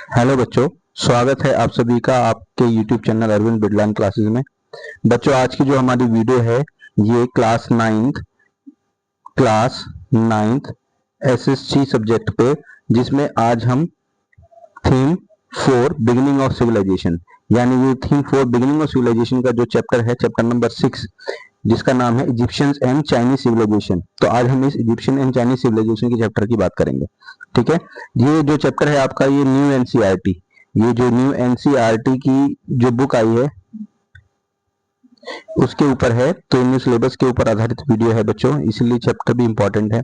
Hello बच्चों, स्वागत है आप सभी का आपके YouTube channel Arvind Bidlan classes में। बच्चों, आज की जो हमारी वीडियो है ये क्लास नाइन्थ SSC सब्जेक्ट पे, जिसमें आज हम थीम 4 बिगिनिंग ऑफ सिविलाइजेशन यानी ये थीम 4 बिगिनिंग ऑफ सिविलाइजेशन का जो चैप्टर है, चैप्टर नंबर 6, जिसका नाम है इजिप्शियंस एंड चाइनीज सिविलाइजेशन। तो आज हम इस इजिप्शियन एंड चाइनीज सिविलाइजेशन के चैप्टर की बात करेंगे। ठीक है, ये जो चैप्टर है आपका, ये न्यू एनसीईआरटी, ये जो न्यू एनसीईआरटी की जो बुक आई है उसके ऊपर है, तो न्यू सिलेबस के ऊपर आधारित वीडियो है बच्चों, इसलिए चैप्टर भी इंपॉर्टेंट है।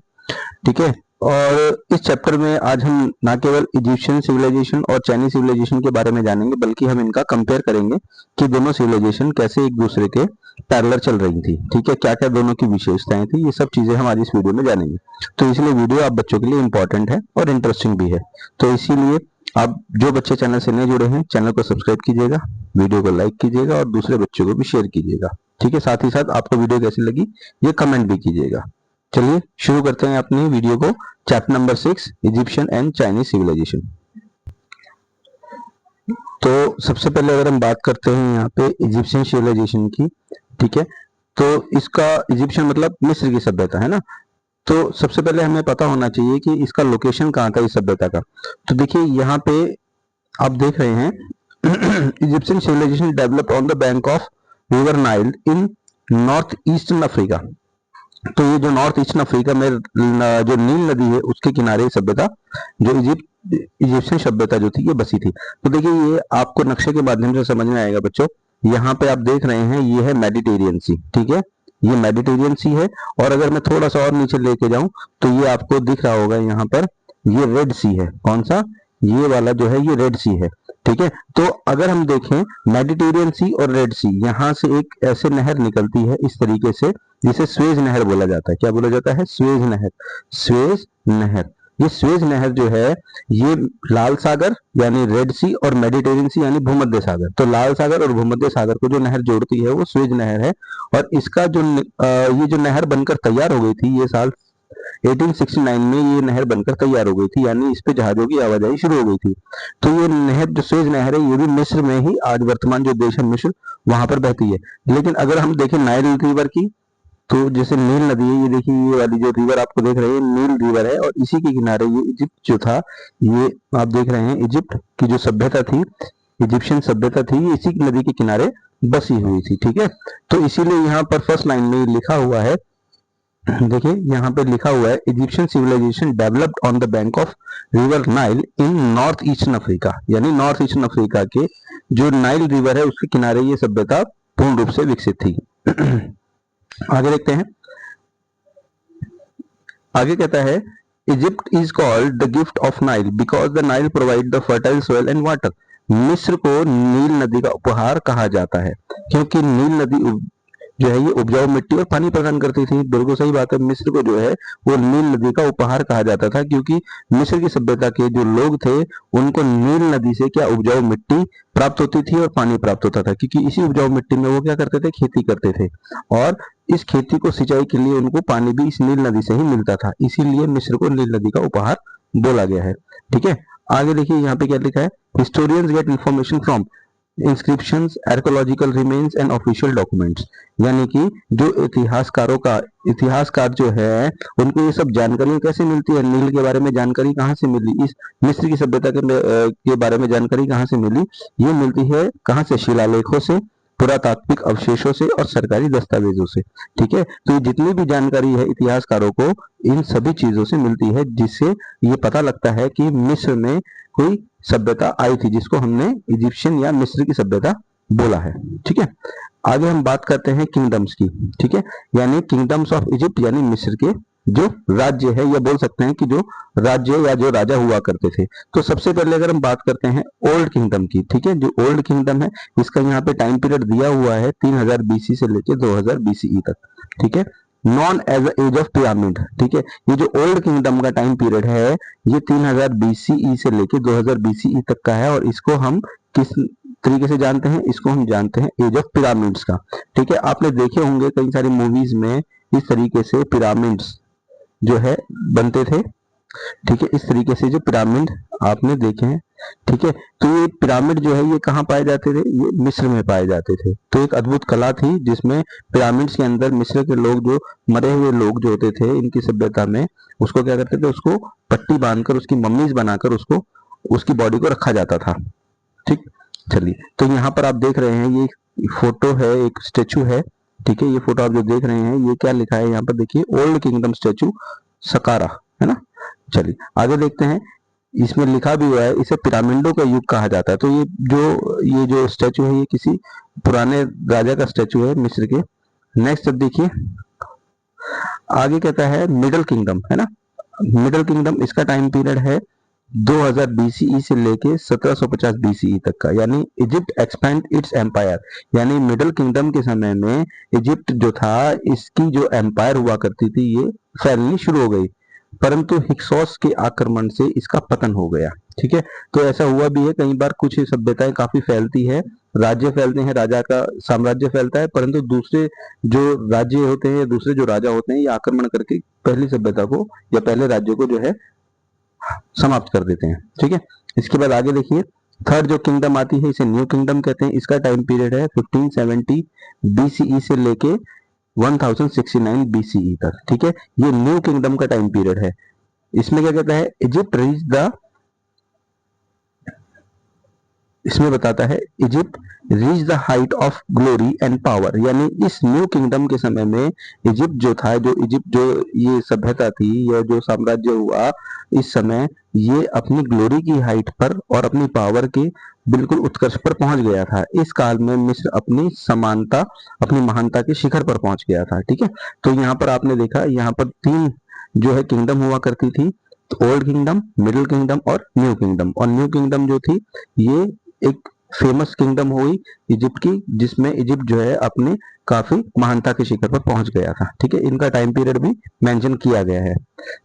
ठीक है, और इस चैप्टर में आज हम ना केवल इजिप्शियन सिविलाइजेशन और चाइनीज सिविलाइजेशन के बारे में जानेंगे, बल्कि हम इनका कंपेयर करेंगे कि दोनों सिविलाइजेशन कैसे एक दूसरे के पैरेलल चल रही थी। ठीक है, क्या क्या दोनों की विशेषताएं थी, ये सब चीजें हम आज इस वीडियो में जानेंगे। तो इसलिए वीडियो आप बच्चों के लिए इंपॉर्टेंट है और इंटरेस्टिंग भी है। तो इसीलिए आप जो बच्चे चैनल से नए जुड़े हैं, चैनल को सब्सक्राइब कीजिएगा, वीडियो को लाइक कीजिएगा और दूसरे बच्चों को भी शेयर कीजिएगा। ठीक है, साथ ही साथ आपको वीडियो कैसी लगी ये कमेंट भी कीजिएगा। चलिए शुरू करते हैं अपनी वीडियो को। Chapter number 6, Egyptian and Chinese civilisation. तो सबसे पहले अगर हम बात करते हैं यहाँ पे इजिप्शियन सिविलाइजेशन की, ठीक है, तो इसका इजिप्शियन मतलब मिस्र की सभ्यता है ना। तो सबसे पहले हमें पता होना चाहिए कि इसका लोकेशन कहाँ था इस सभ्यता का। तो देखिए यहाँ पे आप देख रहे हैं Egyptian civilisation developed on the bank of river Nile in north eastern Africa. तो ये जो नॉर्थ ईस्टर्न अफ्रीका में जो नील नदी है उसके किनारे सभ्यता, जो इजिप्शियन सभ्यता जो थी ये बसी थी। तो देखिए ये आपको नक्शे के माध्यम से समझ में आएगा बच्चों। यहाँ पे आप देख रहे हैं ये है मेडिटेरियन सी, ठीक है, ये मेडिटेरियन सी है। और अगर मैं थोड़ा सा और नीचे लेके जाऊं तो ये आपको दिख रहा होगा यहाँ पर, ये रेड सी है। कौन सा? ये वाला जो है ये रेड सी है। ठीक है, तो अगर हम देखें मेडिटेरियन सी और रेड सी, यहाँ से एक ऐसे नहर निकलती है इस तरीके से, जिसे स्वेज नहर बोला जाता है। क्या बोला जाता है? स्वेज नहर। स्वेज नहर, ये स्वेज नहर जो है ये लाल सागर यानी रेड सी और मेडिटेरियन सी यानी भूमध्य सागर, तो लाल सागर और भूमध्य सागर को जो नहर जोड़ती है वो स्वेज नहर है। और इसका जो ये जो नहर बनकर तैयार हो गई थी, ये साल 1869 में ये नहर बनकर तैयार हो गई थी, यानी इस पे जहाजों की आवाजाही शुरू हो गई थी। तो ये नहर जो स्वेज नहर है ये भी मिस्र में ही, आज वर्तमान जो देश है मिस्र, वहां पर बहती है। लेकिन अगर हम देखें नाइल रिवर की, तो जैसे नील नदी है, ये देखिए ये वाली जो रिवर आपको देख रहे हैं नील रिवर है, और इसी के किनारे ये इजिप्ट जो था, ये आप देख रहे हैं इजिप्ट की जो सभ्यता थी, इजिप्शियन सभ्यता थी, ये इसी नदी के किनारे बसी हुई थी। ठीक है, तो इसीलिए यहाँ पर फर्स्ट लाइन में लिखा हुआ है, देखिए यहाँ पे लिखा हुआ है Egyptian civilisation developed on the bank of river Nile in north eastern Africa, यानी नॉर्थ ईस्टर्न अफ्रीका के जो नाइल रिवर है उसके किनारे ये सभ्यता पूर्ण रूप से विकसित थी। आगे देखते हैं, आगे कहता है Egypt is called the gift of Nile because the Nile provide the fertile soil and water. मिस्र को नील नदी का उपहार कहा जाता है क्योंकि नील नदी जो है ये उपजाऊ मिट्टी और पानी प्रदान करती थी। बिल्कुल सही बात है, मिस्र को जो है वो नील नदी का उपहार कहा जाता था, क्योंकि मिस्र की सभ्यता के जो लोग थे उनको नील नदी से क्या उपजाऊ मिट्टी प्राप्त होती थी और पानी प्राप्त होता था, क्योंकि इसी उपजाऊ मिट्टी में वो क्या करते थे? खेती करते थे, और इस खेती को सिंचाई के लिए उनको पानी भी इस नील नदी से ही मिलता था। इसीलिए मिस्र को नील नदी का उपहार बोला गया है। ठीक है, आगे देखिए यहाँ पे क्या लिखा है, historians get information from inscriptions, archaeological remains and official documents, यानी कि जो इतिहासकार जो है उनको ये सब जानकारी कैसे मिलती है? नील के बारे में जानकारी कहाँ से मिली? इस मिस्र की सभ्यता के बारे में जानकारी कहाँ से मिली? ये मिलती है कहाँ से? शिलालेखों से, पुरातात्विक अवशेषों से और सरकारी दस्तावेजों से। ठीक है, तो ये जितनी भी जानकारी है इतिहासकारों को इन सभी चीजों से मिलती है, जिससे ये पता लगता है कि मिस्र में कोई सभ्यता आई थी जिसको हमने इजिप्शियन या मिस्र की सभ्यता बोला है। ठीक है, आगे हम बात करते हैं किंगडम्स की। ठीक है, यानी किंगडम्स ऑफ इजिप्ट, यानी मिस्र के जो राज्य है, या बोल सकते हैं कि जो राज्य या जो राजा हुआ करते थे। तो सबसे पहले अगर हम बात करते हैं ओल्ड किंगडम की, ठीक है, जो ओल्ड किंगडम है इसका यहाँ पे टाइम पीरियड दिया हुआ है 3000 BC से लेके 2000 BCE तक। ठीक है, known as age of pyramid. ठीक है, ये जो ओल्ड किंगडम का टाइम पीरियड है ये 3000 BCE से लेके 2000 BCE तक का है, और इसको हम किस तरीके से जानते हैं? इसको हम जानते हैं एज ऑफ पिरामिड्स का। ठीक है, आपने देखे होंगे कई सारी मूवीज में इस तरीके से पिरामिड्स जो है बनते थे, ठीक है। इस तरीके से जो पिरामिड आपने देखे हैं, ठीक है। तो ये पिरामिड जो है ये कहाँ पाए जाते थे, ये मिस्र में पाए जाते थे। तो एक अद्भुत कला थी जिसमें पिरामिड्स के अंदर मिस्र के लोग, जो मरे हुए लोग जो होते थे इनकी सभ्यता में, उसको क्या करते थे, उसको पट्टी बांधकर उसकी मम्मीज बनाकर उसको, उसकी बॉडी को रखा जाता था। ठीक, चलिए। तो यहाँ पर आप देख रहे हैं ये फोटो है, एक स्टेचू है, ठीक है। ये फोटो आप जो देख रहे हैं ये क्या लिखा है यहाँ पर देखिए, ओल्ड किंगडम स्टेचू सकारा, है ना। चलिए आगे देखते हैं। इसमें लिखा भी हुआ है इसे पिरामिडों का युग कहा जाता है। तो ये जो स्टेचू है ये किसी पुराने राजा का स्टेचू है मिस्र के। नेक्स्ट अब देखिए आगे कहता है मिडिल किंगडम, है ना। मिडिल किंगडम, इसका टाइम पीरियड है 2000 बीसीई से लेके 1750 बीसीई तक का, यानी इजिप्ट एक्सपैंड इट्स एम्पायर। यानी मिडिल किंगडम के समय में इजिप्ट जो था, इसकी जो एम्पायर हुआ करती थी ये फैलनी शुरू हो गई, परंतु हिक्सोस के आक्रमण से इसका पतन हो गया। ठीक है, तो ऐसा हुआ भी है कई बार, कुछ सभ्यताएं काफी फैलती है, राज्य फैलते हैं, राजा का साम्राज्य फैलता है, परंतु दूसरे जो राज्य होते हैं, दूसरे जो राजा होते हैं, ये आक्रमण करके पहली सभ्यता को या पहले राज्य को जो है समाप्त कर देते हैं। ठीक है, इसके बाद आगे देखिए थर्ड जो किंगडम आती है इसे न्यू किंगडम कहते हैं। इसका टाइम पीरियड है 1570 बीसीई से लेके 1069 बीसीई तक। ठीक है, ये न्यू किंगडम का टाइम पीरियड है। इसमें क्या कहता है, इजिप्ट रीच द, इसमें बताता है Egypt reach the height of glory and power. यानी इस न्यू किंगडम के समय में इजिप्ट जो था, जो इजिप्ट जो ये सभ्यता थी या जो साम्राज्य हुआ, इस समय ये अपनी ग्लोरी की हाइट पर और अपनी पावर के बिल्कुल उत्कर्ष पर पहुंच गया था। इस काल में मिस्र अपनी समानता, अपनी महानता के शिखर पर पहुंच गया था। ठीक है, तो यहाँ पर आपने देखा, यहाँ पर तीन जो है किंगडम हुआ करती थी, ओल्ड किंगडम, मिडिल किंगडम और न्यू किंगडम। और न्यू किंगडम जो थी ये एक फेमस किंगडम हुई इजिप्ट की, जिसमें इजिप्ट जो है अपने काफी महानता के शिखर पर पहुंच गया था। ठीक है, इनका टाइम पीरियड भी मेंशन किया गया है।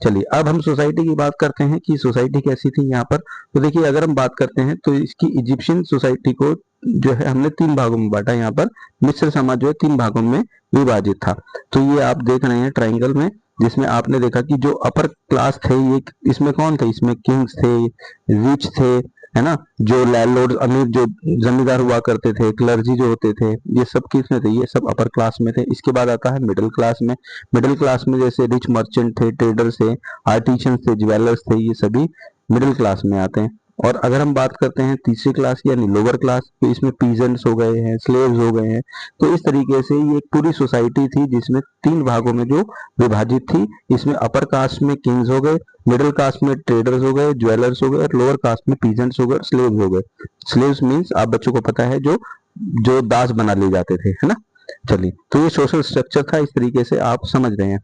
चलिए अब हम सोसाइटी की बात करते हैं कि सोसाइटी कैसी थी यहाँ पर। तो देखिए अगर हम बात करते हैं तो इसकी इजिप्शियन सोसाइटी को जो है हमने तीन भागों में बांटा। यहाँ पर मिस्र समाज जो है तीन भागों में विभाजित था। तो ये आप देख रहे हैं ट्राइंगल में, जिसमें आपने देखा कि जो अपर क्लास थे ये इसमें कौन थे, इसमें किंग्स थे, रिच थे, है ना, जो लैंडलॉर्ड अमीर जो जमींदार हुआ करते थे, क्लर्जी जो होते थे, ये सब किस में थे, ये सब अपर क्लास में थे। इसके बाद आता है मिडिल क्लास में। मिडिल क्लास में जैसे रिच मर्चेंट थे, ट्रेडर्स थे, आर्टिशियंस थे, ज्वेलर्स थे, ये सभी मिडिल क्लास में आते हैं। और अगर हम बात करते हैं तीसरी क्लास यानी लोअर क्लास, तो इसमें पीजेंट्स हो गए हैं, स्लेव्स हो गए हैं। तो इस तरीके से ये एक पूरी सोसाइटी थी जिसमें तीन भागों में जो विभाजित थी। इसमें अपर कास्ट में किंग्स हो गए, मिडिल कास्ट में ट्रेडर्स हो गए, ज्वेलर्स हो गए, और लोअर कास्ट में पीजेंट्स हो गए, स्लेव्स हो गए। स्लेव्स मीन्स आप बच्चों को पता है जो जो दास बना ले जाते थे, है ना। चलिए, तो ये सोशल स्ट्रक्चर था, इस तरीके से आप समझ रहे हैं।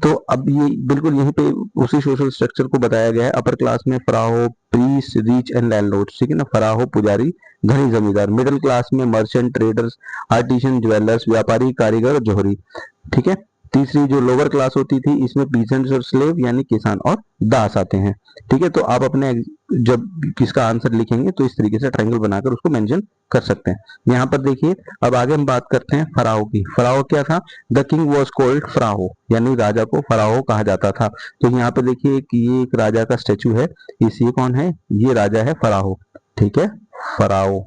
तो अब ये बिल्कुल यहीं पे उसी सोशल स्ट्रक्चर को बताया गया है। अपर क्लास में फराहो, प्रीस्ट, रिच एंड लैंडलॉर्ड्स, ठीक है ना, फराहो पुजारी, धनी जमींदार। मिडिल क्लास में मर्चेंट, ट्रेडर्स, आर्टिशियन, ज्वेलर्स, व्यापारी, कारीगर, जोहरी। ठीक है, तीसरी जो लोअर क्लास होती थी इसमें पीसेंट्स और स्लेव यानी किसान और दास आते हैं। ठीक है, तो आप अपने जब किसका आंसर लिखेंगे तो इस तरीके से ट्रायंगल बनाकर उसको मेंशन कर सकते हैं। यहाँ पर देखिए अब आगे हम बात करते हैं फराहो की। फराहो क्या था, द किंग वॉज कॉल्ड फराहो, यानी राजा को फराहो कहा जाता था। तो यहाँ पे देखिए कि ये एक राजा का स्टेचू है, ये कौन है, ये राजा है फराहो। ठीक है, फराहो,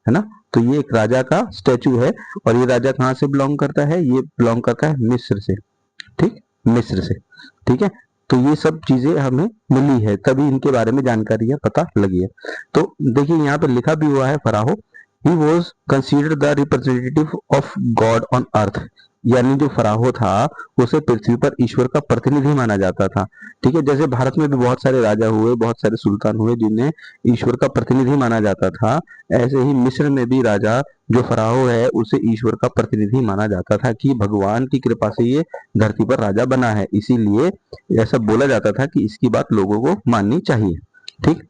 है ना। तो ये एक राजा का स्टेचू है, और ये राजा कहाँ से बिलोंग करता है, ये बिलोंग करता है मिस्र से। ठीक, मिस्र से। ठीक है, तो ये सब चीजें हमें मिली है, तभी इनके बारे में जानकारी पता लगी है। तो देखिए यहाँ पे लिखा भी हुआ है फराहो, he was considered the representative of God on earth. यानी जो फराहो था उसे पृथ्वी पर ईश्वर का प्रतिनिधि माना जाता था। ठीक है, जैसे भारत में भी बहुत सारे राजा हुए, बहुत सारे सुल्तान हुए जिन्हें ईश्वर का प्रतिनिधि माना जाता था, ऐसे ही मिस्र में भी राजा जो फराहो है उसे ईश्वर का प्रतिनिधि माना जाता था कि भगवान की कृपा से ये धरती पर राजा बना है, इसीलिए ऐसा बोला जाता था कि इसकी बात लोगों को माननी चाहिए। ठीक,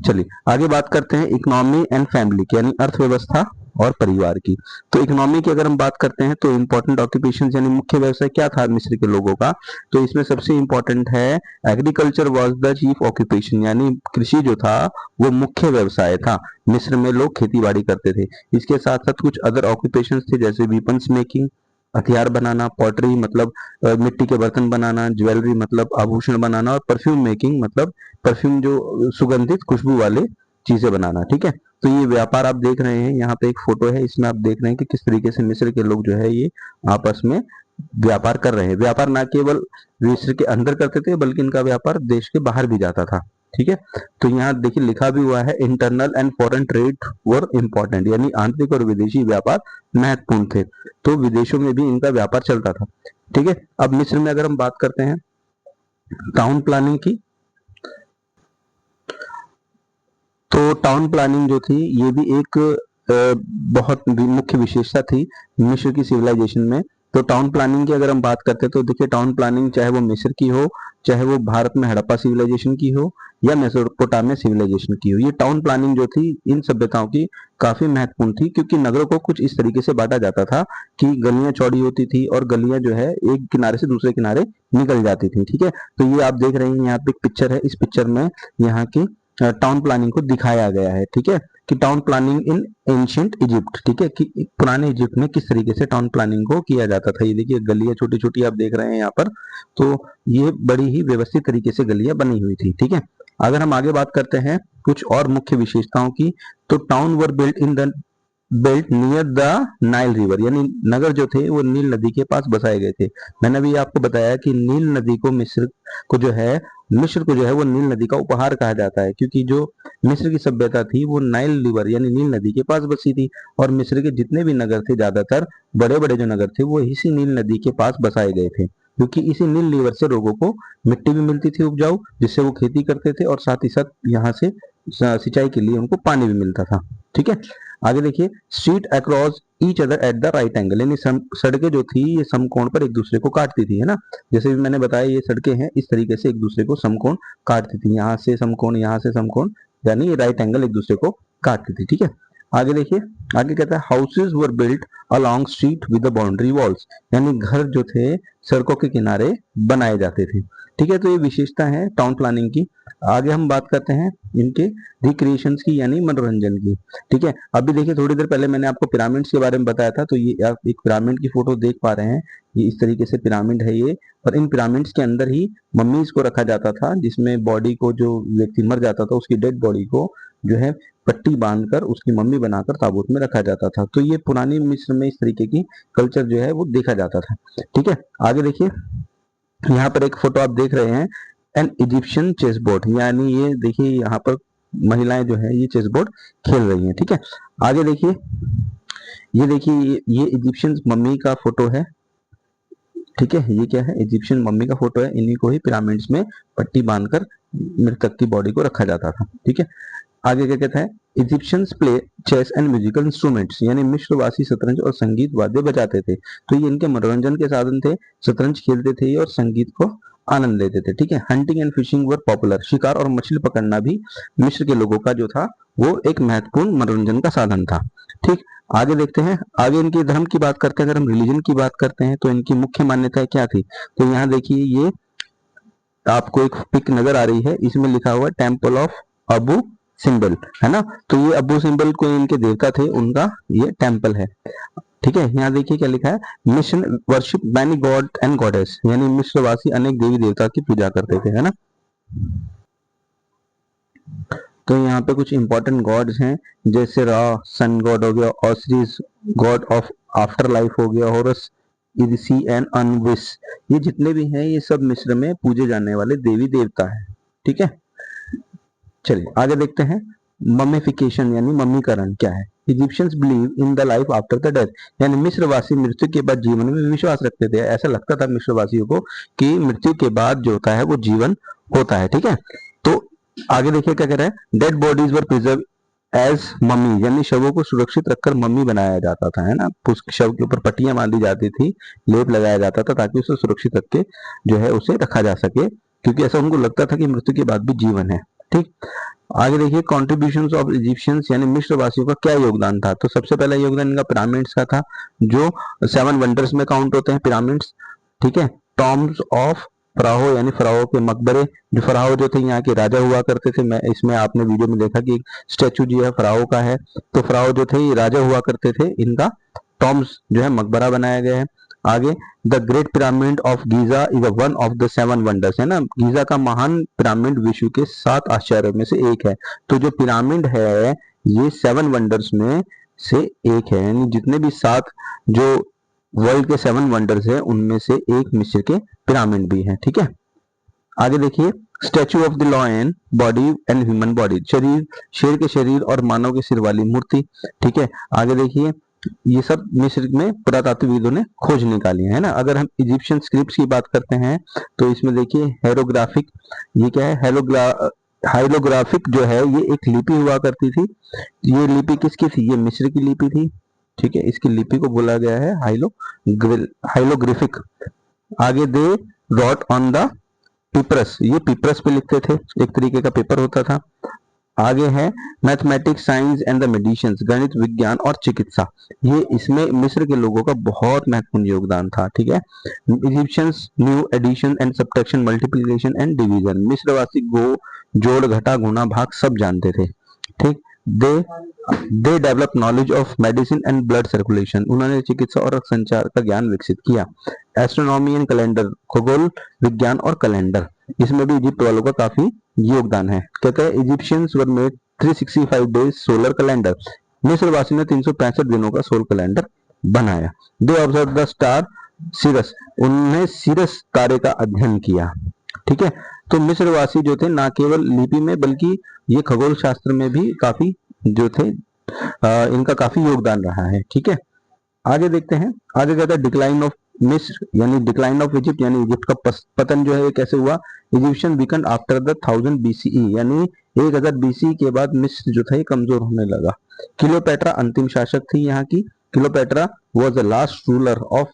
चलिए आगे बात करते हैं इकोनॉमी एंड फैमिली की, यानी अर्थव्यवस्था और परिवार की। तो इकोनॉमी की अगर हम बात करते हैं तो इंपॉर्टेंट ऑक्यूपेशन यानी मुख्य व्यवसाय क्या था मिस्र के लोगों का, तो इसमें सबसे इंपॉर्टेंट है agriculture was the chief occupation, यानी कृषि जो था वो मुख्य व्यवसाय था। मिस्र में लोग खेती बाड़ी करते थे। इसके साथ साथ कुछ अदर ऑक्यूपेशन थे जैसे वीपन्स मेकिंग, हथियार बनाना, पॉटरी मतलब मिट्टी के बर्तन बनाना, ज्वेलरी मतलब आभूषण बनाना, और परफ्यूम मेकिंग मतलब परफ्यूम जो सुगंधित खुशबू वाले चीजें बनाना। ठीक है, तो ये व्यापार आप देख रहे हैं, यहाँ पे एक फोटो है, इसमें आप देख रहे हैं कि किस तरीके से मिस्र के लोग जो है ये आपस में व्यापार कर रहे हैं। व्यापार ना केवल मिस्र के अंदर करते थे बल्कि इनका व्यापार देश के बाहर भी जाता था। ठीक है, तो यहाँ देखिए लिखा भी हुआ है internal and foreign trade were important, यानी आंतरिक और विदेशी व्यापार महत्वपूर्ण थे। तो विदेशों में भी इनका व्यापार चलता था। ठीक है, अब मिस्र में अगर हम बात करते हैं टाउन प्लानिंग की, तो टाउन प्लानिंग जो थी ये भी एक बहुत मुख्य विशेषता थी मिस्र की सिविलाइजेशन में। तो टाउन प्लानिंग की अगर हम बात करते हैं तो देखिए टाउन प्लानिंग चाहे वो मिस्र की हो, चाहे वो भारत में हड़प्पा सिविलाइजेशन की हो, या मेसोपोटामिया सिविलाइजेशन की हो, ये टाउन प्लानिंग जो थी इन सभ्यताओं की काफी महत्वपूर्ण थी, क्योंकि नगरों को कुछ इस तरीके से बांटा जाता था कि गलियां चौड़ी होती थी और गलियां जो है एक किनारे से दूसरे किनारे निकल जाती थी। ठीक है, तो ये आप देख रहे हैं यहाँ पे एक पिक्चर है, इस पिक्चर में यहाँ की टाउन प्लानिंग को दिखाया गया है। ठीक है, कि town planning in ancient Egypt, ठीक है, कि पुराने इजिप्ट में किस तरीके से टाउन प्लानिंग को किया जाता था। ये देखिए गलियां छोटी छोटी आप देख रहे हैं यहाँ पर, तो ये बड़ी ही व्यवस्थित तरीके से गलियां बनी हुई थी। ठीक है, अगर हम आगे बात करते हैं कुछ और मुख्य विशेषताओं की, तो town were built in the built near the Nile river, यानी नगर जो थे वो नील नदी के पास बसाए गए थे। मैंने अभी आपको बताया कि नील नदी को मिस्र को जो है वो नील नदी का उपहार कहा जाता है, क्योंकि जो मिस्र की सभ्यता थी वो नाइल रिवर यानी नील नदी के पास बसी थी, और मिस्र के जितने भी नगर थे ज्यादातर बड़े बड़े जो नगर थे वो इसी नील नदी के पास बसाए गए थे, क्योंकि इसी नील रिवर से लोगों को मिट्टी भी मिलती थी उपजाऊ, जिससे वो खेती करते थे, और साथ ही साथ यहाँ से सिंचाई के लिए उनको पानी भी मिलता था। ठीक है, आगे देखिए street across each other at the right angle, यानी सड़कें जो थी ये समकोण पर एक दूसरे को काटती थी, है ना। जैसे भी मैंने बताया ये सड़कें हैं इस तरीके से एक दूसरे को समकोण काटती थी, यहाँ से समकोण यहाँ से समकोण, यानी राइट एंगल एक दूसरे को काटती थी। ठीक है, आगे देखिए, आगे कहता है houses were built along street with the boundary walls, यानी घर जो थे सड़कों के किनारे बनाए जाते थे। ठीक है, तो ये विशेषता है टाउन प्लानिंग की। आगे हम बात करते हैं इनके रिक्रिएशंस की, यानी मनोरंजन की। ठीक है, अभी देखिए थोड़ी देर पहले मैंने आपको पिरामिड्स के बारे में बताया था, तो ये आप एक पिरामिड की फोटो देख पा रहे हैं, ये इस तरीके से पिरामिड है ये, और इन पिरामिड्स के अंदर ही मम्मीज को रखा जाता था, जिसमें बॉडी को जो व्यक्ति मर जाता था उसकी डेड बॉडी को जो है पट्टी बांधकर उसकी मम्मी बनाकर ताबूत में रखा जाता था। तो ये पुरानी मिस्र में इस तरीके की कल्चर जो है वो देखा जाता था। ठीक है, आगे देखिए, यहाँ पर एक फोटो आप देख रहे हैं एन इजिप्शियन चेस बोर्ड, यानी ये देखिए यहाँ पर महिलाएं जो है ये चेस बोर्ड खेल रही हैं। ठीक है, आगे देखिए, ये देखिए ये इजिप्शियन मम्मी का फोटो है। ठीक है, ये क्या है, इजिप्शियन मम्मी का फोटो है, इन्हीं को ही पिरामिड्स में पट्टी बांधकर मृतक की बॉडी को रखा जाता था। ठीक है, आगे क्या कहता है, Egyptians play chess and musical instruments, यानी मिस्रवासी शतरंज और संगीत वाद्य बजाते थे। तो ये इनके मनोरंजन के साधन थे, शतरंज खेलते थे और संगीत को आनंद लेते थे। ठीक है, hunting and fishing were popular, शिकार और मछली पकड़ना भी मिस्र के लोगों का जो था वो एक महत्वपूर्ण मनोरंजन का साधन था। ठीक, आगे देखते हैं, आगे इनके धर्म की बात करते हैं, अगर हम रिलीजन की बात करते हैं तो इनकी मुख्य मान्यताएं क्या थी। तो यहाँ देखिए ये आपको एक पिक नजर आ रही है, इसमें लिखा हुआ टेम्पल ऑफ अबू सिंबल, है ना। तो ये अबू सिंबल को इनके देवता थे, उनका ये टेम्पल है। ठीक है, यहाँ देखिए क्या लिखा है, mission worship many God and goddess, यानी मिस्रवासी अनेक देवी देवता की पूजा करते थे, है ना। तो यहाँ पे कुछ इंपॉर्टेंट गॉड्स हैं, जैसे रा सन गॉड हो गया, ऑसिरिस गॉड ऑफ आफ्टर लाइफ हो गया, होरस इरिसी एंड अनविस, ये जितने भी हैं ये सब मिस्र में पूजे जाने वाले देवी देवता हैं। ठीक है, चलिए आगे देखते हैं, मम्मीफिकेशन यानी मम्मीकरण क्या है। Egyptians believe in the life after the death, यानी मिस्रवासी मृत्यु के बाद जीवन में विश्वास रखते थे। ऐसा लगता था मिस्रवासियों को कि मृत्यु के बाद जो होता है वो जीवन होता है। ठीक है, तो आगे देखिए क्या कह रहा है, dead bodies were preserve as mummy, यानी शवों को सुरक्षित रखकर मम्मी बनाया जाता था, है ना। शव के ऊपर पट्टियां बांधी जाती थी, लेप लगाया जाता था ताकि उसे सुरक्षित रख के जो है उसे रखा जा सके, क्योंकि ऐसा उनको लगता था कि मृत्यु के बाद भी जीवन है। ठीक, आगे देखिए कॉन्ट्रीब्यूशंस ऑफ इजिप्शियंस, यानी मिस्र वासियों का क्या योगदान था। तो सबसे पहला योगदान इनका पिरामिड्स का था, जो 7 वंडर्स में काउंट होते हैं पिरामिड्स। ठीक है, टॉम्स ऑफ फराहो, यानी फराहो के मकबरे, जो फराहो जो थे यहाँ के राजा हुआ करते थे। मैं इसमें आपने वीडियो में देखा कि एक स्टेचू जो है फराहो का है, तो फराहो जो थे ये राजा हुआ करते थे, इनका टॉम्स जो है मकबरा बनाया गया है। आगे the great pyramid of Giza is one of the 7 wonders, है ना, गीजा का महान पिरामिड विश्व के 7 आश्चर्यों में से एक है। तो जो पिरामिड है ये 7 वंडर्स में से एक है, यानी जितने भी 7 जो वर्ल्ड के 7 वंडर्स है उनमें से एक मिस्र के पिरामिड भी है। ठीक है, आगे देखिए statue of the lion body and human body, शरीर, शेर के शरीर और मानव के सिर वाली मूर्ति। ठीक है, आगे देखिए ये सब मिस्र में पुरातात्विदों ने खोज निकाली है ना। अगर हम इजिप्शियन स्क्रिप्ट्स की बात करते हैं तो इसमें देखिए हेरोग्राफिक, ये क्या है, हाइलोग्राफिक जो है ये एक लिपि हुआ करती थी। ये लिपि किसकी थी? ये मिस्र की लिपि थी। ठीक है, इसकी लिपि को बोला गया है हाइलोग्राफिक। आगे दे रॉट ऑन द पेपर्स, ये पेपर्स पे लिखते थे, एक तरीके का पेपर होता था। आगे है mathematics, science and the medicines, गणित, विज्ञान और चिकित्सा। ये इसमें मिस्र के लोगों का बहुत महत्वपूर्ण योगदान था। ठीक है, Egyptians knew addition and subtraction, multiplication and division, मिस्रवासी गो, जोड़, घटा, गुणा, भाग सब जानते थे। ठीक, they develop knowledge of medicine and blood circulation, उन्होंने चिकित्सा और रक्त संचार का ज्ञान विकसित किया। एस्ट्रोनॉमी एंड कैलेंडर, खगोल विज्ञान और कैलेंडर, इसमें भी इजिप्ट वालों का काफी योगदान है। कहते हैं Egyptians were made 365 days solar calendar, मिस्रवासी ने 365 दिनों का सोलर कैलेंडर बनाया। They observe the star Sirius, उन्होंने सिरस तारे का अध्ययन किया। ठीक है, तो मिस्रवासी जो थे ना केवल लिपि में बल्कि ये खगोल शास्त्र में भी काफी जो थे इनका काफी योगदान रहा है। ठीक है, आगे देखते हैं, आगे कहता है डिक्लाइन ऑफ मिस्र यानी डिक्लाइन ऑफ इजिप्ट, यानी इजिप्ट का पतन जो है कैसे हुआ। Egyptian weekend after the 1000 BCE, यानी 1000 बीसी के बाद मिस्र जो था ये कमजोर होने लगा। क्लियोपेट्रा अंतिम शासक थी यहाँ की, Cleopatra was the last ruler of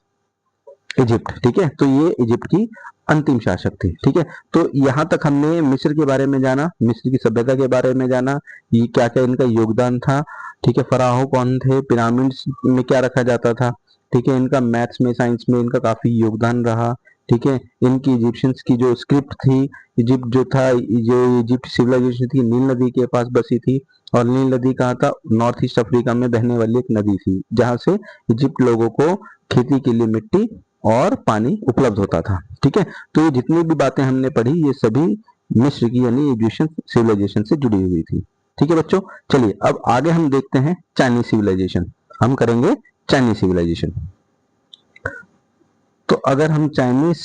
Egypt. ठीक है, तो ये इजिप्ट की अंतिम शासक थी। ठीक है, तो यहाँ तक हमने मिस्र के बारे में जाना, मिस्र की सभ्यता के बारे में जाना, ये क्या क्या इनका योगदान था। ठीक है, फराहो कौन थे, पिरामिड्स में क्या रखा जाता था। ठीक है, इनका मैथ्स में, साइंस में इनका काफी योगदान रहा। ठीक है, इनकी इजिप्शियंस की जो स्क्रिप्ट थी, इजिप्ट जो था, जो इजिप्ट सिविलाइजेशन थी नील नदी के पास बसी थी। और नील नदी कहाँ था? नॉर्थ ईस्ट अफ्रीका में बहने वाली एक नदी थी, जहां से इजिप्ट लोगों को खेती के लिए मिट्टी और पानी उपलब्ध होता था। ठीक है, तो ये जितनी भी बातें हमने पढ़ी ये सभी मिस्र की यानी इजिप्शियन सिविलाइजेशन से जुड़ी हुई थी। ठीक है बच्चों, चलिए अब आगे हम देखते हैं चाइनीज सिविलाइजेशन, हम करेंगे चाइनीज सिविलाइजेशन। तो अगर हम चाइनीज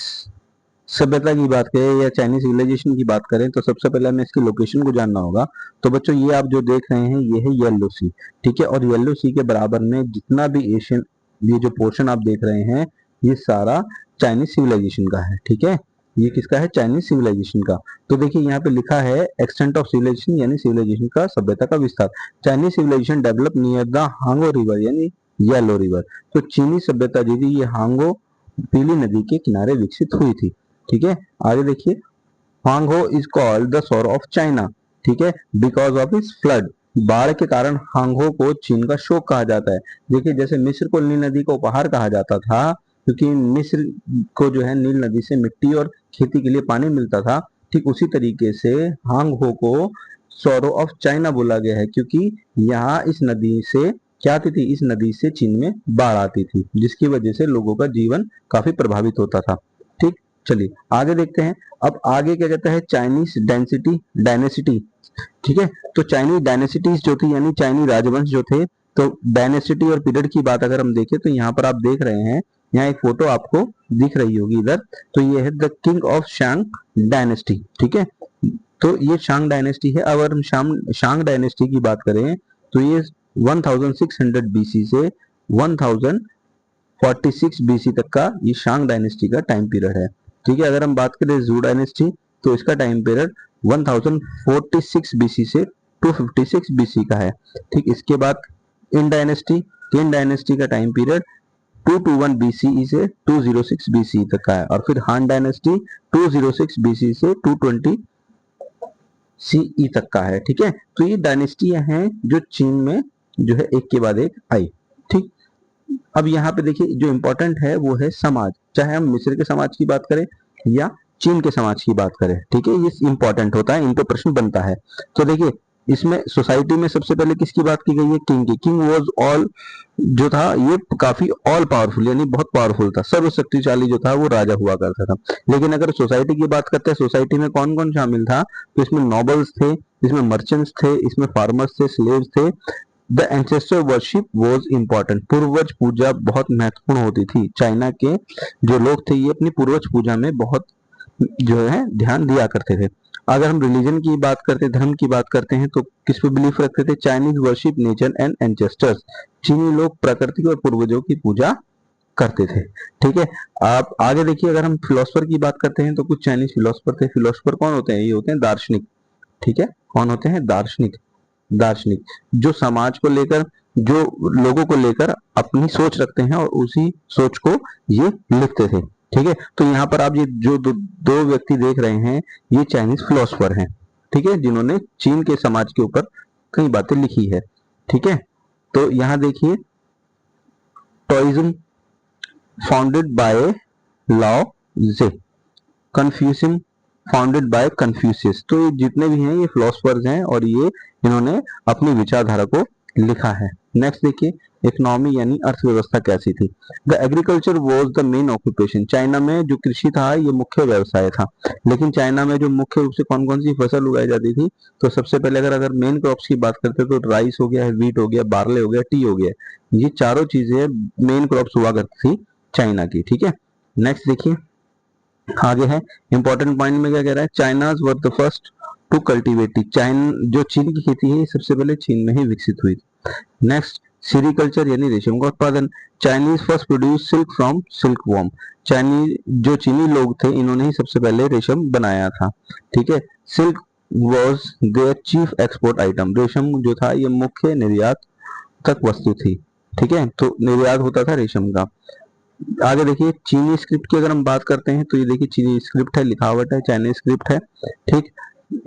सभ्यता की बात करें या चाइनीज सिविलाइजेशन की बात करें तो सबसे पहले हमें इसकी लोकेशन को जानना होगा। तो बच्चों ये आप जो देख रहे हैं ये है येलो सी। ठीक है, और येलो सी के बराबर में जितना भी एशियन, ये जो पोर्शन आप देख रहे हैं ये सारा चाइनीज सिविलाइजेशन का है। ठीक है, ये किसका है? चाइनीज सिविलाइजेशन का। तो देखिए यहाँ पे लिखा है एक्सटेंट ऑफ सिविलाइजेशन यानी सिविलाइजेशन का, सभ्यता का विस्तार। Chinese civilization develop near the Huang Ho river यानी येलो रिवर। तो चीनी सभ्यता जो थी ये हांगो पीली नदी के किनारे विकसित हुई थी। ठीक है, आगे देखिए हांगो इज कॉल्ड द सोर ऑफ चाइना। ठीक है, बिकॉज ऑफ इट्स फ्लड, बाढ़ के कारण हांगो को चीन का शोक कहा जाता है। देखिए जैसे मिस्र को नील नदी का उपहार कहा जाता था क्योंकि मिस्र को जो है नील नदी से मिट्टी और खेती के लिए पानी मिलता था, ठीक उसी तरीके से हांगो को सोरो ऑफ चाइना बोला गया है क्योंकि यहाँ इस नदी से क्या आती थी? इस नदी से चीन में बाढ़ आती थी जिसकी वजह से लोगों का जीवन काफी प्रभावित होता था। ठीक, चलिए आगे देखते हैं। अब आगे क्या कहता है? Chinese dynasty. ठीक है, तो चाइनीज डायनेसिटीज जो थी यानी चाइनीज राजवंश जो थे, तो डायनेसिटी और पीरियड की बात अगर हम देखें तो यहाँ पर आप देख रहे हैं, यहाँ एक फोटो आपको दिख रही होगी इधर, तो ये है the king of Shang dynasty. ठीक है, तो ये शांग डायनेस्टी है। अगर हम शांग डायनेस्टी की बात करें तो ये 1600 बीसी से 1046 बीसी तक का ये शांग डायनेस्टी का टाइम पीरियड है। ठीक है, अगर हम बात करें जू डायनेस्टी तो इसका टाइम पीरियड 1046 बीसी से 256 बीसी का है। ठीक, इसके बाद इन डायनेस्टी का टाइम पीरियड 221 बीसीई से 206 बीसी तक का है। और फिर हान डायनेस्टी 206 बीसी से 220 सीई तक का है। ठीक है, तो ये डायनेस्टियां हैं जो चीन में जो है एक के बाद एक आई। ठीक, अब यहाँ पे देखिए जो इंपॉर्टेंट है वो है समाज, चाहे हम मिस्र के समाज की बात करें या चीन के समाज की बात करें। ठीक है, ये इंपॉर्टेंट होता है, इन पे प्रश्न बनता है। तो देखिए इसमें सोसाइटी में सबसे पहले किसकी बात की गई है? किंग की। किंग वॉज ऑल, जो था ये काफी ऑल पावरफुल, यानी बहुत पावरफुल था, सर्वशक्तिशाली जो था वो राजा हुआ करता था। लेकिन अगर सोसाइटी की बात करते हैं, सोसाइटी में कौन कौन शामिल था? तो इसमें नॉबल्स थे, इसमें मर्चेंट्स थे, इसमें फार्मर्स थे, स्लेव्स थे। The ancestor worship was important, पूर्वज पूजा बहुत महत्वपूर्ण होती थी। चाइना के जो लोग थे ये अपनी पूर्वज पूजा में बहुत जो है ध्यान दिया करते थे। अगर हम रिलीजन की बात करते हैं, धर्म की बात करते हैं, तो किस पे बिलीफ रखते थे? Chinese worship nature and ancestors, चीनी लोग प्रकृति और पूर्वजों की पूजा करते थे। ठीक है, आप आगे देखिए, अगर हम फिलोसफर की बात करते हैं तो कुछ चाइनीज फिलोसफर थे। फिलोसफर कौन होते हैं? ये होते हैं दार्शनिक। ठीक है, कौन होते हैं? दार्शनिक। दार्शनिक जो समाज को लेकर, जो लोगों को लेकर अपनी सोच रखते हैं और उसी सोच को ये लिखते थे। ठीक है, तो यहाँ पर आप ये जो दो व्यक्ति देख रहे हैं, ये चाइनीज फिलोसफर हैं। ठीक है, जिन्होंने चीन के समाज के ऊपर कई बातें लिखी है। ठीक है, तो यहाँ देखिए, टोइज्म फाउंडेड बाय लाओ जे, कन्फ्यूशियन फाउंडेड बाय कन्फ्यूशियस। तो ये जितने भी हैं ये फिलोसफर्स हैं और ये इन्होंने अपनी विचारधारा को लिखा है। नेक्स्ट देखिए, इकोनॉमी यानी अर्थव्यवस्था कैसी थी? The agriculture was the main occupation, China में जो कृषि था ये मुख्य व्यवसाय था। लेकिन चाइना में जो मुख्य रूप से कौन कौन सी फसल उगाई जाती थी? तो सबसे पहले अगर मेन क्रॉप्स की बात करते हैं तो राइस हो गया, व्हीट हो गया, बार्ले हो गया, टी हो गया, ये चारों चीजें मेन क्रॉप्स हुआ करती थी चाइना की। ठीक है, नेक्स्ट देखिए, आगे है इंपॉर्टेंट पॉइंट में क्या कह रहा है? Chinese were the first to cultivate tea, जो चीन की खेती है ये सबसे पहले चीन में ही विकसित हुई। नेक्स्ट, सीरीकल्चर यानी रेशम का उत्पादन। Chinese first produce silk from silk worm, जो चीनी लोग थे इन्होंने ही सबसे पहले रेशम बनाया था। ठीक है, silk was their chief export item, रेशम जो था ये मुख्य निर्यात तक वस्तु थी। ठीक है, तो निर्यात होता था रेशम का। आगे देखिए, चीनी स्क्रिप्ट की अगर हम बात करते हैं तो ये देखिए चीनी स्क्रिप्ट है, लिखावट है, चाइनीज स्क्रिप्ट है। ठीक,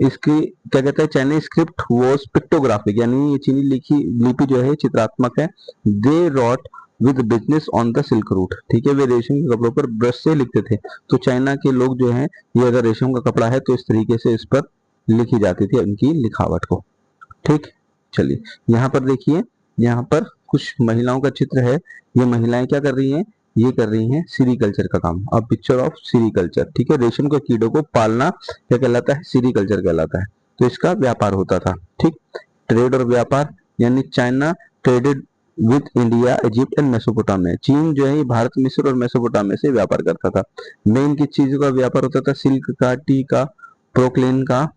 इसकी क्या कहते हैं? चाइनीज स्क्रिप्ट वॉज पिक्टोग्राफिक, यानी ये चीनी लिखी लिपि जो है चित्रात्मक है। They wrote with business on the silk route, ठीक है, वे रेशम के कपड़ों पर ब्रश से लिखते थे। तो चाइना के लोग जो है, ये अगर रेशम का कपड़ा है तो इस तरीके से इस पर लिखी जाती थी उनकी लिखावट को। ठीक, चलिए यहाँ पर देखिए, यहाँ पर कुछ महिलाओं का चित्र है। ये महिलाएं क्या कर रही हैं? ये कर रही हैं सीरीकल्चर का काम। अब पिक्चर ऑफ सीरीकल्चर। ठीक है, रेशम के कीड़ों को पालना क्या कहलाता है? सीरीकल्चर कहलाता है। तो इसका व्यापार होता था। ठीक, ट्रेड और व्यापार, यानी China traded with India, Egypt and Mesopotamia, चीन जो है ये भारत, मिस्र और मेसोपोटामिया से व्यापार करता था। मेन किस चीजों का व्यापार होता था? सिल्क का, टी का, प्रोक्लेन का,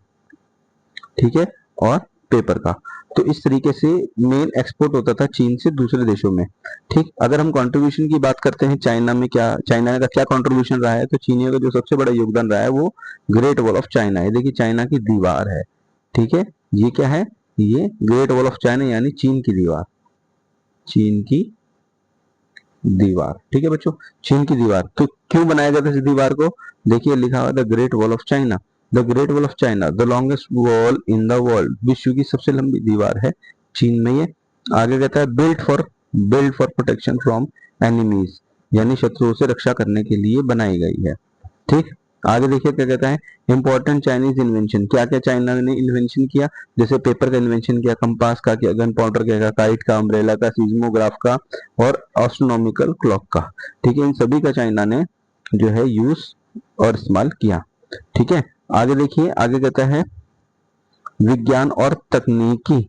ठीक है, और पेपर का। तो इस तरीके से मेन एक्सपोर्ट होता था चीन से दूसरे देशों में। ठीक, अगर हम कंट्रीब्यूशन की बात करते हैं, चाइना में क्या, चाइना का क्या कंट्रीब्यूशन रहा है? तो चीनियों का जो सबसे बड़ा योगदान रहा है वो ग्रेट वॉल ऑफ चाइना है। देखिए चाइना की दीवार है। ठीक है, ये क्या है? ये ग्रेट वॉल ऑफ चाइना यानी चीन की दीवार। चीन की दीवार, ठीक है बच्चों, चीन की दीवार। तो क्यों बनाया जाता है इस दीवार को? देखिए लिखा हुआ the great wall of China, the great wall of China, the longest wall in the world, विश्व की सबसे लंबी दीवार है चीन में ये। आगे कहता है build for protection from enemies, यानी शत्रुओं से रक्षा करने के लिए बनाई गई है। ठीक, आगे देखिए क्या कहता है, इंपॉर्टेंट चाइनीज इन्वेंशन, क्या क्या चाइना ने इन्वेंशन किया? जैसे पेपर का इन्वेंशन किया, कंपास का किया, गन पाउडर का, काइट का, अम्ब्रेला का, सीज्मोग्राफ का और एस्ट्रोनॉमिकल क्लॉक का। ठीक है, इन सभी का चाइना ने जो है यूज और इस्तेमाल किया। ठीक है, आगे देखिए, आगे कहता है विज्ञान और तकनीकी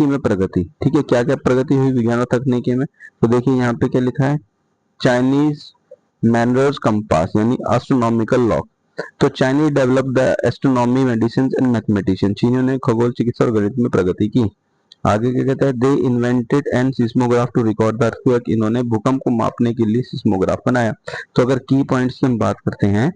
में प्रगति। ठीक है, क्या क्या प्रगति हुई विज्ञान और तकनीकी में? तो देखिए यहाँ पे क्या लिखा है, चाइनीज मैनर्स कंपास यानी एस्ट्रोनॉमिकल लॉक। तो Chinese develop the astronomy, medicine and mathematician, चीनियों ने खगोल, चिकित्सा और गणित में प्रगति की। आगे क्या कहता है, they invented and seismograph to record the earthquake, इन्होंने भूकंप को मापने के लिए सिस्मोग्राफ बनाया। तो अगर की पॉइंट्स की हम बात करते हैं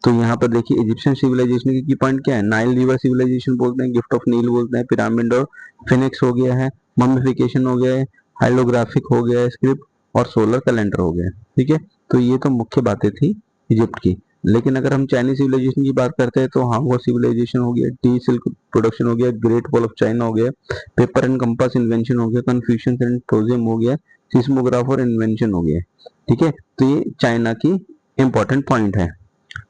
तो यहाँ पर देखिए इजिप्शियन सिविलाइजेशन की पॉइंट क्या है? नाइल रिवर सिविलाइजेशन बोलते हैं, गिफ्ट ऑफ नील बोलते हैं, पिरामिड और फिनिक्स हो गया है, मम्मिफिकेशन हो गया है, हाइलोग्राफिक हो गया है, स्क्रिप्ट और सोलर कैलेंडर हो गया है। ठीक है, तो ये तो मुख्य बातें थी इजिप्ट की। लेकिन अगर हम चाइनीज सिविलाइजेशन की बात करते हैं तो हाँ, वो सिविलाइजेशन हो गया, टी सिल्क प्रोडक्शन हो गया, ग्रेट वॉल ऑफ चाइना हो गया, पेपर एंड कंपास इन्वेंशन हो गया, कन्फ्यूशियन एंड टोजियम हो गया, सिस्मोग्राफ इन्वेंशन हो गया। ठीक है, तो ये चाइना की इंपॉर्टेंट पॉइंट है।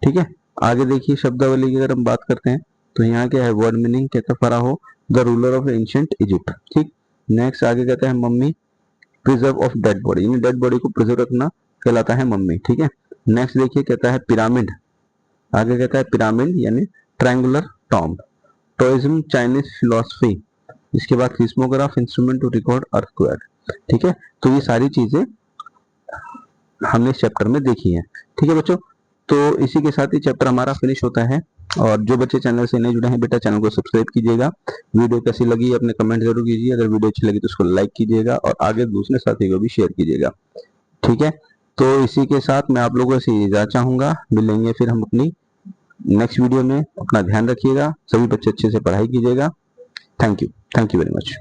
ठीक है, आगे देखिए शब्दावली की अगर हम बात करते हैं तो यहाँ क्या है, वर्ड मीनिंग कहता है फराहो the ruler of ancient Egypt. ठीक, नेक्स्ट आगे कहता है mummy preserve of dead body, यानी डेड बॉडी को प्रिजर्व रखना कहलाता है मम्मी। ठीक है, नेक्स्ट देखिए कहता है पिरामिड, आगे कहता है पिरामिड यानी triangular tomb. Taoism Chinese philosophy, इसके बाद seismograph instrument to record earthquake. ठीक है, तो ये सारी चीजें हमने इस चैप्टर में देखी है। ठीक है बच्चों, तो इसी के साथ ही चैप्टर हमारा फिनिश होता है। और जो बच्चे चैनल से नहीं जुड़े हैं बेटा चैनल को सब्सक्राइब कीजिएगा। वीडियो कैसी लगी अपने कमेंट जरूर कीजिए, अगर वीडियो अच्छी लगी तो उसको लाइक कीजिएगा और आगे दूसरे साथी को भी शेयर कीजिएगा। ठीक है, तो इसी के साथ मैं आप लोगों से इजाजत चाहूंगा, मिलेंगे फिर हम अपनी नेक्स्ट वीडियो में। अपना ध्यान रखिएगा, सभी बच्चे अच्छे से पढ़ाई कीजिएगा। Thank you very much.